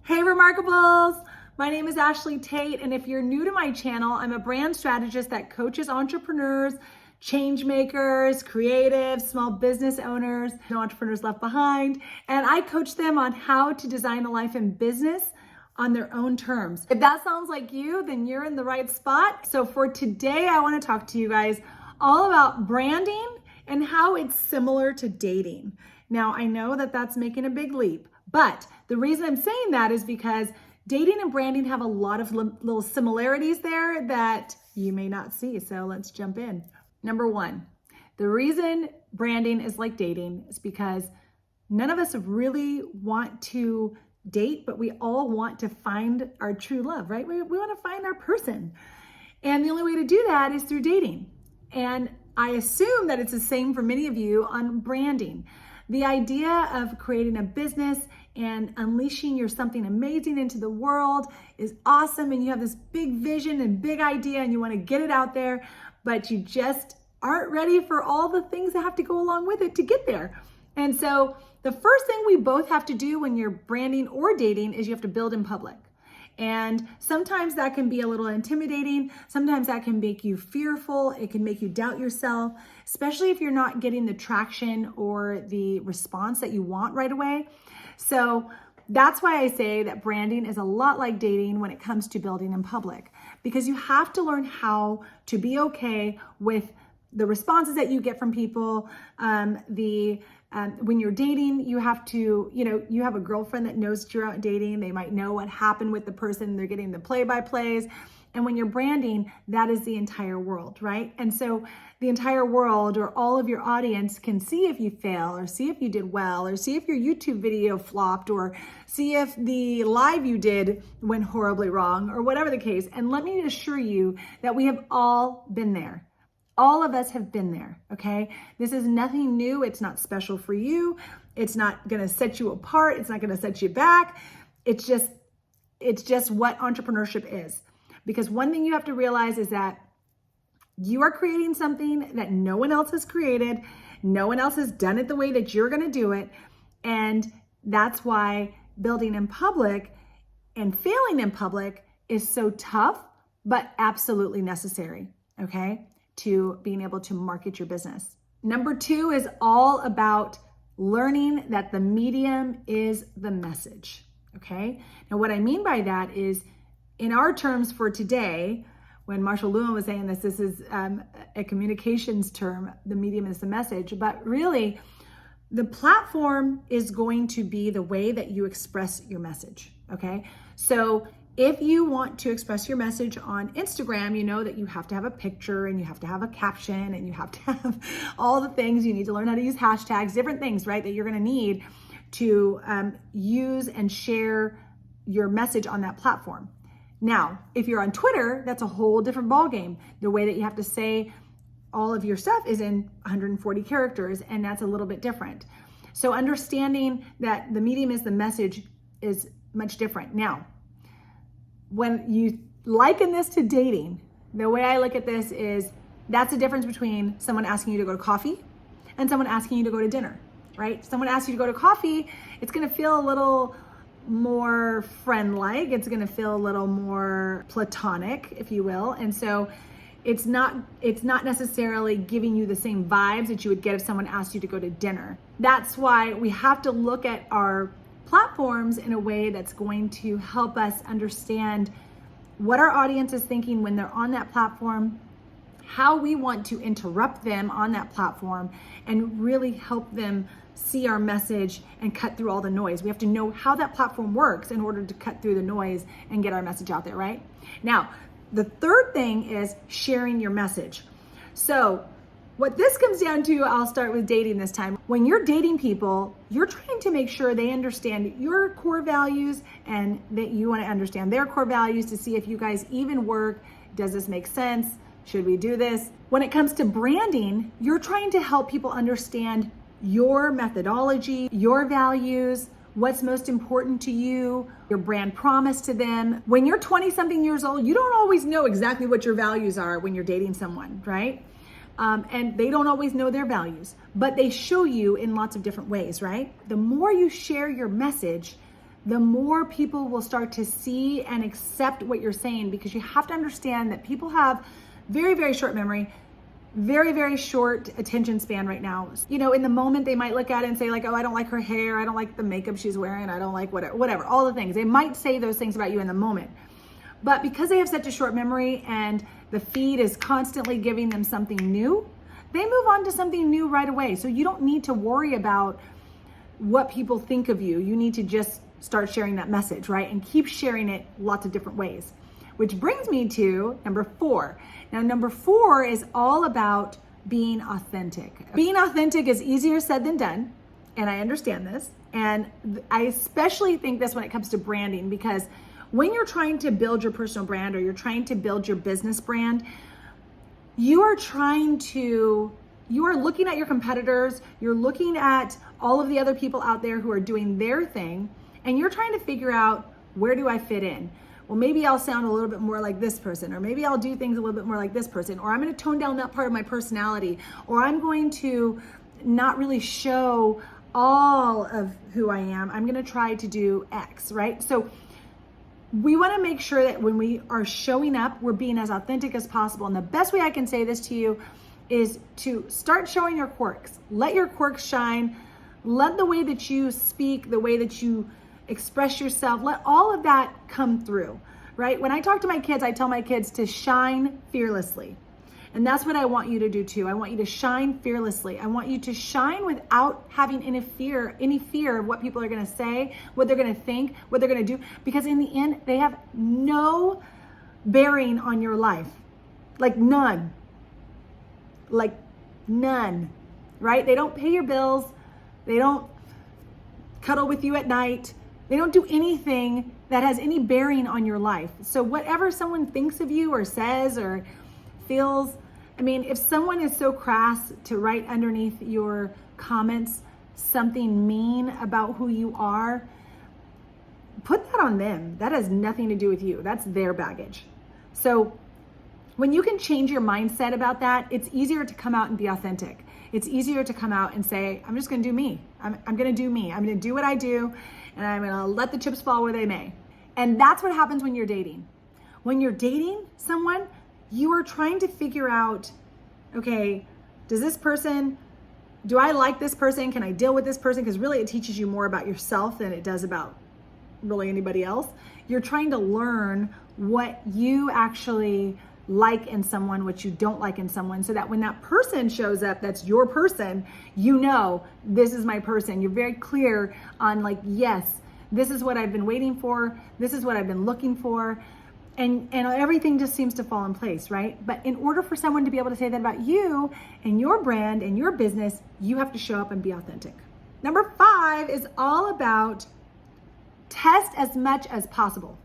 Hey Remarkables! My name is Ashlee Tate, and if you're new to my channel, I'm a brand strategist that coaches entrepreneurs, change makers, creatives, small business owners, no entrepreneurs left behind, and I coach them on how to design a life and business on their own terms. If that sounds like you, then you're in the right spot. So for today, I want to talk to you guys all about branding and how it's similar to dating. Now, I know that that's making a big leap, but the reason I'm saying that is because dating and branding have a lot of little similarities there that you may not see. So let's jump in. Number one, the reason branding is like dating is because none of us really want to date, but we all want to find our true love, right? We want to find our person. And the only way to do that is through dating. And I assume that it's the same for many of you on branding. The idea of creating a business and unleashing your something amazing into the world is awesome, and you have this big vision and big idea and you want to get it out there, but you just aren't ready for all the things that have to go along with it to get there. And so the first thing we both have to do when you're branding or dating is you have to build in public. And sometimes that can be a little intimidating. Sometimes that can make you fearful. It can make you doubt yourself, especially if you're not getting the traction or the response that you want right away. So that's why I say that branding is a lot like dating when it comes to building in public, because you have to learn how to be okay with the responses that you get from people. When you're dating, you have to, you have a girlfriend that knows that you're out dating. They might know what happened with the person. They're getting the play-by-plays. And when you're branding, that is the entire world, right? And so the entire world or all of your audience can see if you fail or see if you did well or see if your YouTube video flopped or see if the live you did went horribly wrong or whatever the case. And let me assure you that we have all been there. All of us have been there, okay? This is nothing new. It's not special for you. It's not gonna set you apart. It's not gonna set you back. It's just what entrepreneurship is. Because one thing you have to realize is that you are creating something that no one else has created. No one else has done it the way that you're gonna do it. And that's why building in public and failing in public is so tough, but absolutely necessary, okay? To being able to market your business. Number two is all about learning that the medium is the message, okay? Now what I mean by that is, in our terms for today, when Marshall Lewin was saying this is a communications term, the medium is the message, but really the platform is going to be the way that you express your message, okay? So if you want to express your message on Instagram, you know that you have to have a picture and you have to have a caption and you have to have all the things. You need to learn how to use hashtags, different things, right, that you're gonna need to use and share your message on that platform. Now, if you're on Twitter, that's a whole different ballgame. The way that you have to say all of your stuff is in 140 characters, and that's a little bit different. So understanding that the medium is the message is much different. Now, when you liken this to dating, the way I look at this is that's the difference between someone asking you to go to coffee and someone asking you to go to dinner, right? Someone asks you to go to coffee, it's gonna feel a little more friend-like, it's gonna feel a little more platonic, if you will. And so it's not necessarily giving you the same vibes that you would get if someone asked you to go to dinner. That's why we have to look at our platforms in a way that's going to help us understand what our audience is thinking when they're on that platform, how we want to interrupt them on that platform, and really help them see our message and cut through all the noise. We have to know how that platform works in order to cut through the noise and get our message out there, right? Now, the third thing is sharing your message. So what this comes down to, I'll start with dating this time. When you're dating people, you're trying to make sure they understand your core values and that you want to understand their core values to see if you guys even work. Does this make sense? Should we do this? When it comes to branding, you're trying to help people understand your methodology, your values, what's most important to you, your brand promise to them. When you're 20-something years old, you don't always know exactly what your values are when you're dating someone, right? And they don't always know their values, but they show you in lots of different ways, right? The more you share your message, the more people will start to see and accept what you're saying, because you have to understand that people have very, very short memory, very, very short attention span right now. You know, in the moment they might look at it and say like, oh, I don't like her hair. I don't like the makeup she's wearing. I don't like whatever, all the things. They might say those things about you in the moment. But because they have such a short memory and the feed is constantly giving them something new, they move on to something new right away. So you don't need to worry about what people think of you. You need to just start sharing that message, right? And keep sharing it lots of different ways. Which brings me to number 4. Now, number 4 is all about being authentic. Being authentic is easier said than done, and I understand this. And I especially think this when it comes to branding, because when you're trying to build your personal brand or you're trying to build your business brand, you are looking at your competitors, you're looking at all of the other people out there who are doing their thing, and you're trying to figure out, where do I fit in? Well, maybe I'll sound a little bit more like this person, or maybe I'll do things a little bit more like this person, or I'm going to tone down that part of my personality, or I'm going to not really show all of who I am. I'm going to try to do X, right? So we want to make sure that when we are showing up, we're being as authentic as possible. And the best way I can say this to you is to start showing your quirks. Let your quirks shine. Let the way that you speak, the way that you express yourself, let all of that come through, right? When I talk to my kids, I tell my kids to shine fearlessly. And that's what I want you to do too. I want you to shine fearlessly. I want you to shine without having any fear of what people are going to say, what they're going to think, what they're going to do, because in the end, they have no bearing on your life. Like none, right? They don't pay your bills. They don't cuddle with you at night. They don't do anything that has any bearing on your life. So whatever someone thinks of you or says or feels, I mean, if someone is so crass to write underneath your comments something mean about who you are, put that on them. That has nothing to do with you. That's their baggage. So when you can change your mindset about that, it's easier to come out and be authentic. It's easier to come out and say, I'm just going to do me. I'm going to do me. I'm going to do what I do, and I'm going to let the chips fall where they may. And that's what happens when you're dating. When you're dating someone, you are trying to figure out, okay, do I like this person? Can I deal with this person? Because really it teaches you more about yourself than it does about really anybody else. You're trying to learn what you actually like in someone, what you don't like in someone, so that when that person shows up, that's your person, you know, this is my person. You're very clear on like, yes, this is what I've been waiting for. This is what I've been looking for. And everything just seems to fall in place, right? But in order for someone to be able to say that about you and your brand and your business, you have to show up and be authentic. Number 5 is all about test as much as possible.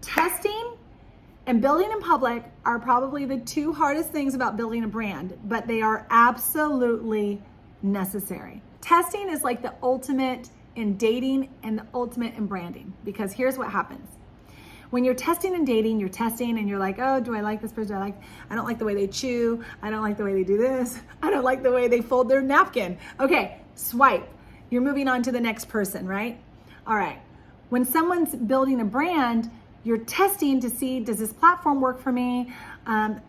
Testing and building in public are probably the 2 hardest things about building a brand, but they are absolutely necessary. Testing is like the ultimate in dating and the ultimate in branding, because here's what happens. When you're testing and dating, you're testing and you're like, oh, do I like this person? I don't like the way they chew. I don't like the way they do this. I don't like the way they fold their napkin. Okay, swipe. You're moving on to the next person, right? All right. When someone's building a brand, you're testing to see, does this platform work for me?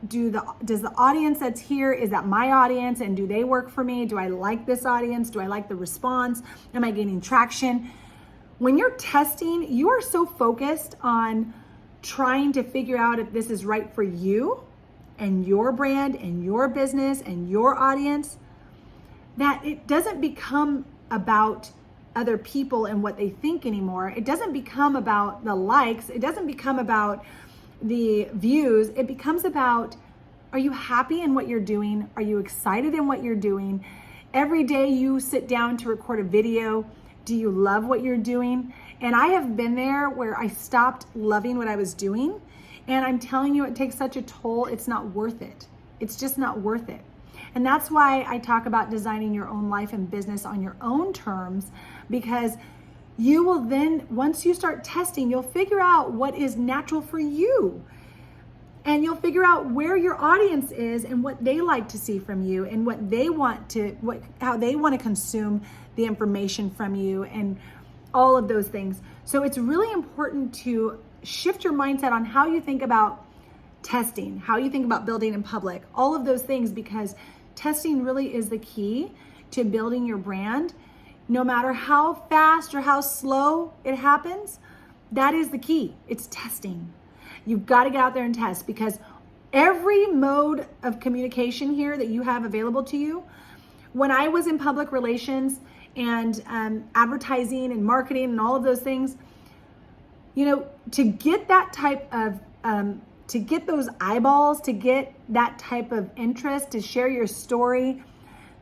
Does the audience that's here, is that my audience? And do they work for me? Do I like this audience? Do I like the response? Am I gaining traction? When you're testing, you are so focused on trying to figure out if this is right for you and your brand and your business and your audience, that it doesn't become about other people and what they think anymore. It doesn't become about the likes. It doesn't become about the views. It becomes about, are you happy in what you're doing? Are you excited in what you're doing? Every day you sit down to record a video, do you love what you're doing? And I have been there where I stopped loving what I was doing. And I'm telling you, it takes such a toll. It's not worth it. It's just not worth it. And that's why I talk about designing your own life and business on your own terms, because you will then, once you start testing, you'll figure out what is natural for you. And you'll figure out where your audience is and what they like to see from you and what they want to, how they want to consume the information from you, and all of those things. So it's really important to shift your mindset on how you think about testing, how you think about building in public, all of those things, because testing really is the key to building your brand. No matter how fast or how slow it happens, that is the key. It's testing. You've got to get out there and test, because every mode of communication here that you have available to you, when I was in public relations and advertising and marketing and all of those things, to get that type of, to get those eyeballs, to get that type of interest, to share your story,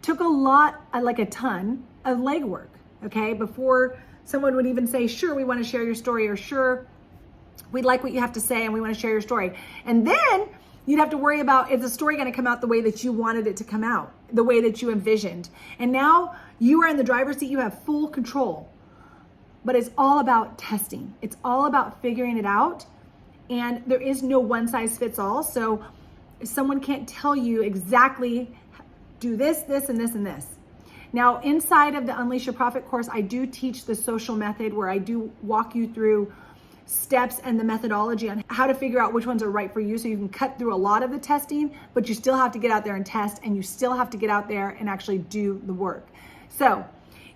took a lot, like a ton of legwork, okay? Before someone would even say, sure, we want to share your story, or sure, we like what you have to say and we want to share your story. And then you'd have to worry about, is the story going to come out the way that you wanted it to come out, the way that you envisioned? And now you are in the driver's seat, you have full control. But it's all about testing. It's all about figuring it out. And there is no one size fits all. So someone can't tell you exactly, do this, this, and this, and this. Now, inside of the Unleash Your Profit course, I do teach the social method, where I do walk you through steps and the methodology on how to figure out which ones are right for you, so you can cut through a lot of the testing, but you still have to get out there and test, and you still have to get out there and actually do the work. So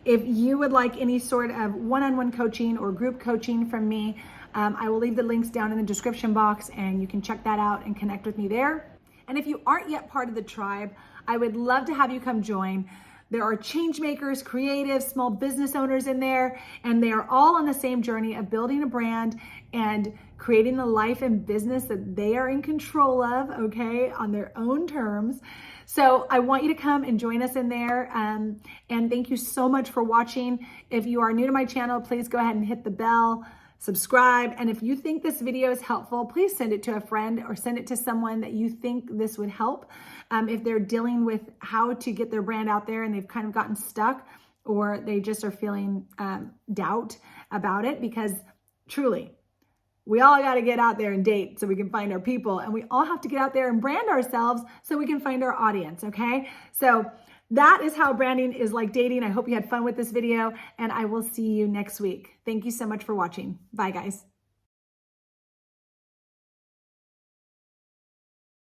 if you would like any sort of one-on-one coaching or group coaching from me, I will leave the links down in the description box, and you can check that out and connect with me there. And if you aren't yet part of the tribe, I would love to have you come join. There are change makers, creatives, small business owners in there, and they are all on the same journey of building a brand and creating a life and business that they are in control of, okay, on their own terms. So I want you to come and join us in there. And thank you so much for watching. If you are new to my channel, please go ahead and hit the bell, subscribe. And if you think this video is helpful, please send it to a friend or send it to someone that you think this would help. If they're dealing with how to get their brand out there and they've kind of gotten stuck, or they just are feeling doubt about it, because truly, we all got to get out there and date so we can find our people, and we all have to get out there and brand ourselves so we can find our audience, okay? So that is how branding is like dating. I hope you had fun with this video, and I will see you next week. Thank you so much for watching. Bye, guys.